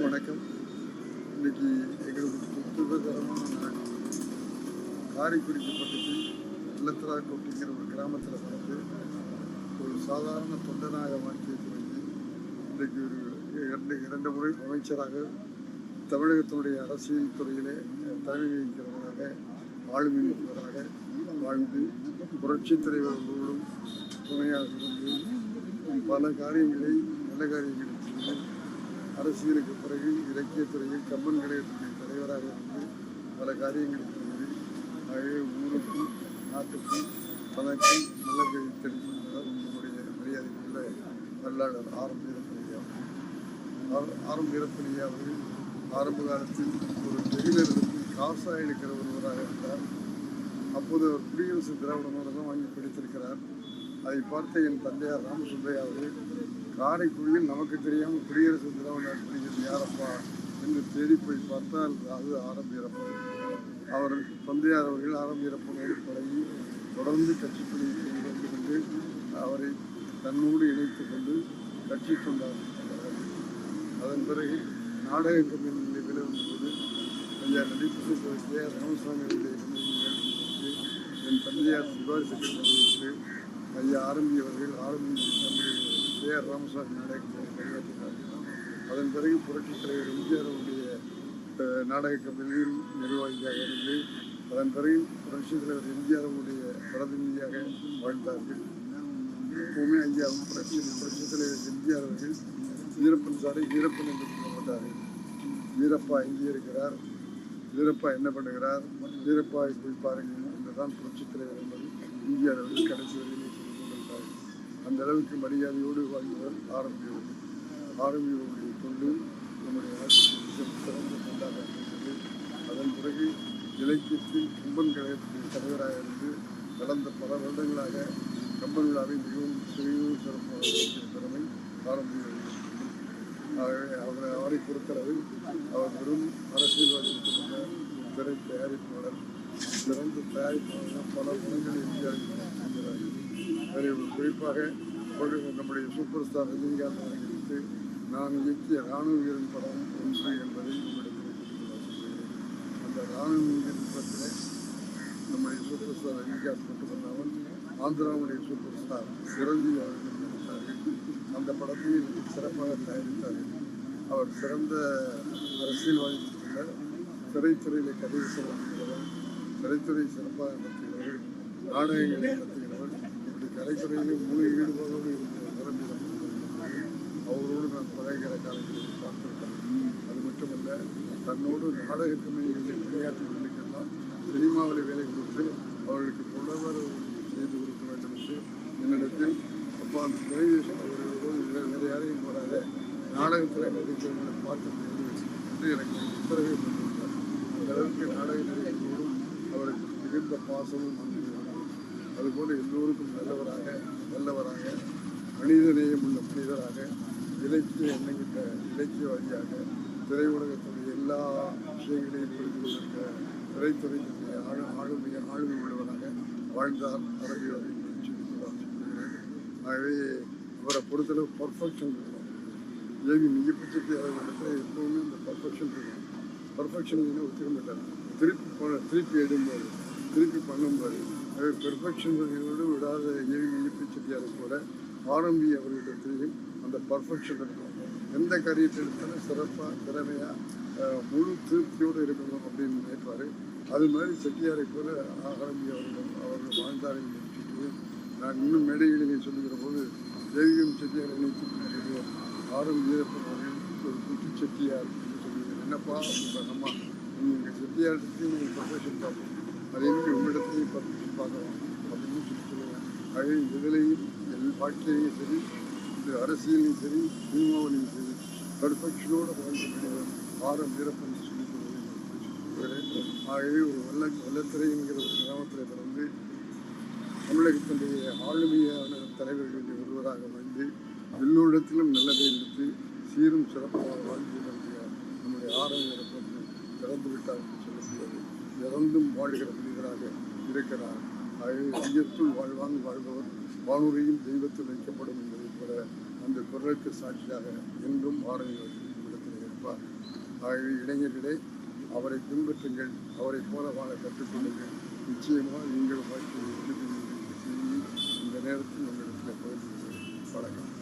அனைவருக்கும் வணக்கம். இன்னைக்கு எங்களுக்கு சுதந்திரமான நாள். காரைக்குடிக்கு பக்கத்தில் வெள்ளத்திராக்கோட்டிங்கிற ஒரு கிராமத்தில் பிறந்து ஒரு சாதாரண தொண்டனாக வாழ்க்கையை தொடங்கி இன்றைக்கு ஒரு இரண்டு முறை அமைச்சராக தமிழகத்தினுடைய அரசியல் துறையிலே தலைமை வகிக்கிறவராக ஆளுமையாக வாழ்ந்து புரட்சித் தலைவர்களோடும் துணையாக இருந்து பல காரியங்களை நல்ல காரியங்களை செய்து அரசியலுக்கு பிறகு இலக்கியத்துறையில் கம்பன் கழகத்துடைய தலைவராக இருந்து பல காரியங்களை செய்து ஆகவே ஊருக்கும் நாட்டுக்கும் தனக்கும் நல்ல பேரை தெரிவிக்கின்றனர் நம்முடைய மரியாதைக்குள்ள வரலாளர் ஆரம் வீரப்பனையா அவர்கள் ஆரம்ப காலத்தில் ஒரு டெய்லருக்கு காசா எடுக்கிற ஒருவராக இருந்தார். அப்போது அவர் குடியரசு திராவிட மாடலும் வாங்கி படித்திருக்கிறார். அதை பார்த்த என் தந்தையார் ராமசுப்பையா அவர்கள் காரைக்குடியில் நமக்கு தெரியாமல் குடியரசு திராவிட படிக்கிறது யாரப்பா என்று தேடி போய் பார்த்தால் அது ஆரம் வீரப்பன். அவர் தந்தையார் அவர்கள் ஆரம் வீரப்பனோடு பழகி தொடர்ந்து கட்சி பணியை செய்து கொண்டு அவரை தன்னோடு இணைத்து கொண்டு கட்சி கொண்டார். அதன் பிறகு நாடக கம்பெனியில் விளைவும்போது ஐயா நடிப்பு கே ராமசாமி அவருடைய என் தந்தையார் சிபாரிசு கட்சி ஐயா ஆரம்பியவர்கள் கே ஆர் ராமசாமி நாடகத்தை கையாற்றினார்கள். அதன் பிறகு புரட்சித் தலைவர் எம்ஜிஆர் அவருடைய நாடக கம்பெனியில் நிர்வாகியாக இருந்து அதன் பிறகு புரட்சித் தலைவர் எம்ஜிஆர் அவருடைய பிரதிநிதியாக வாழ்ந்தார்கள். எப்பவுமே ஐயா புரட்சித் தலைவர் எம்ஜிஆர் அவர்கள் வீரப்பன் சாரை வீரப்பன் என்று சொல்லப்பட்டார்கள். வீரப்பா எங்கே இருக்கிறார், வீரப்பா என்ன பண்ணுகிறார், வீரப்பாவை போய் பாருங்கள் என்றுதான் புரட்சித் தலைவர் என்பது எம்ஜிஆர் அவர்கள் கடைசி வரையிலே சொல்லிக் கொண்டிருந்தார்கள். அந்த அளவுக்கு மரியாதையோடு வாழ்ந்தவர் ஆரம்பியவருடைய தொண்டு நம்முடைய சிறந்த தொண்டாக இருந்தது. அதன் பிறகு இலக்கியத்தில் கம்பன் கழகத்தின் தலைவராக இருந்து கடந்த பல வருடங்களாக கம்பன் விழாவை மிகவும் சிறப்பாக திறமை ஆரம்பியவர்கள். ஆகவே அவரை பொறுத்தளவில் அவர் வெறும் அரசியல்வாதியாக திரை தயாரிப்பாளர், சிறந்த தயாரிப்பாளர், பல படங்களை செஞ்சிருக்கிறார்கள். அதில் குறிப்பாக நம்முடைய சூப்பர் ஸ்டார் ரஜினிகாந்த் அவர்களுக்கு நான் இயக்கிய இராணுவ வீரன் படம் ஒன்று என்பதை உங்களிடத்தில் அந்த இராணுவ வீரன் படத்தில் நம்முடைய சூப்பர் ஸ்டார் ரஜினிகாந்த் மட்டுமல்லாமல் ஆந்திராவுடைய சூப்பர் ஸ்டார் சிரஞ்சீவி அவர்கள் நடித்தார்கள். அந்த படத்தை சிறப்பாக தயாரித்தார்கள். அவர் சிறந்த அரசியல்வாதி திரைத்துறையில் கதை சொல்லுகிறவர், திரைத்துறை சிறப்பாக நடத்துகிறவர், நாடகங்களை நடத்துகிறவர். இப்படி கலைத்துறையிலே முழு ஈடுபாடோடு இருந்த அவரோடு நான் பழகிற காலங்களில் பார்த்திருக்கிறேன். அது மட்டுமல்ல, தன்னோடு நாடக கம்பெனிகளில் விளையாட்டு கொண்டிருக்கலாம் சினிமாவில் வேலை கொடுத்து அவர்களுக்கு பொருளாதார செய்து கொடுக்க வேண்டும் என்று என்னிடத்தில் அப்போ அந்த தொலைதேசம் அவர்களோடு வேறு யாரையும் வராத நாடகத்தில் நடிக்கிறவர்களை பார்த்து என்று எனக்கு உத்தரவை பண்ணிவிட்டார். அந்த அளவுக்கு நாடக நடிகர்களோடும் அவருக்கு மிகுந்த பாசமும் அனுப்பினார். அதுபோல் எல்லோருக்கும் நல்லவராக மனிதநேயம் உள்ள மனிதராக இலக்கிய எண்ணங்கிட்ட இலக்கியவாதியாக திரையுலகத்துடைய எல்லா விஷயங்களையும் புரிந்து கொண்டிருக்கிற திரைத்துறையினுடைய ஆளுமை உள்ளவராக வாழ்ந்தார் அரபியவர்கள் சொல்லிக்கொள்ளார். ஆகவே அவரை பொறுத்தளவு பர்ஃபெக்ஷன் இருக்கணும். ஏவி மிகப்பட்சத்தை அவர்களிடத்தில் எப்பவுமே அந்த பர்ஃபெக்ஷன் இருக்கணும். பர்ஃபெக்ஷன் ஒத்துக்க மாட்டார். திருப்பி எடும்போது திருப்பி பண்ணும்போது அவை பெர்ஃபெக்ஷனோடு விடாத ஏவி மிகப்பட்சத்தையாக கூட ஆரம்பி அவர்களிடத்திலையும் அந்த பர்ஃபெக்ஷன் இருக்கணும். எந்த காரியத்தை எடுத்தாலும் சிறப்பாக திறமையாக முழு திருப்தியோடு இருக்கணும் அப்படின்னு நினைப்பார். அது மாதிரி செட்டியாரை போல ஆரம்பி அவர்கள் வாழ்ந்தாரை நினைச்சிட்டு நான் இன்னும் மேடைகளிலே சொல்லுகிற போது தேவியம் செட்டியாரை நினைத்து ஆரம் வீரப்பன் அவர்கள் ஒரு குட்டி செட்டியார் என்று சொல்லுங்கள். என்னப்பா அம்மா நீங்கள் செட்டியாருக்கு நீங்கள் ப்ரொஃபஷன் பார்ப்போம், அதே மாதிரி உங்களிடத்தையும் பர்ஃபெக்ஷன் பார்க்கலாம் அப்படின்னு சொல்லுவேன். ஆகவே இதிலையும் வாழ்க்கையிலையும் சரி, இந்த அரசியலையும் சரி, சினிமாவிலையும் சரி பர்ஃபெக்ஷனோடு வாழ்ந்த மனிதர் ஆரம் வீரப்பன் சொல்லிக் கொள்வதை. ஆகவே ஒரு வெள்ளத்திரை என்கிற ஒரு கிராமத்தில் பிறந்து தமிழகத்தினுடைய ஆளுமையான தலைவர்களுடைய ஒருவராக வந்து எல்லோரிடத்திலும் நல்லதை எடுத்து சீரும் சிறப்பாக வாழ்ந்து நடத்திய நம்முடைய ஆரம் வீரப்பன் இறந்து விட்டார் என்று சொல்லப்படுவது. இறந்தும் வாழ்கிற மனிதராக இருக்கிறார். ஆகவே ஐயத்துள் வாழ்பவர் வானூரையும் தெய்வத்தில் வைக்கப்படும் என்பதை போல அந்த குரலுக்கு சாட்சியாக என்றும் ஆரம் வீரப்பன் இடத்தில் இருப்பார். ஆகவே இளைஞர்களே அவரை பின்பற்றுங்கள், அவரை போல வாழ கற்றுக்கொள்ளுங்கள். நிச்சயமாக நீங்கள் வாழ்க்கையில் வெற்றி பெறுவீர்கள் என்ற செய்தியை இந்த நேரத்தில் உங்களிடத்தில் பகிர்ந்து கொள்கிறேன். வணக்கம்.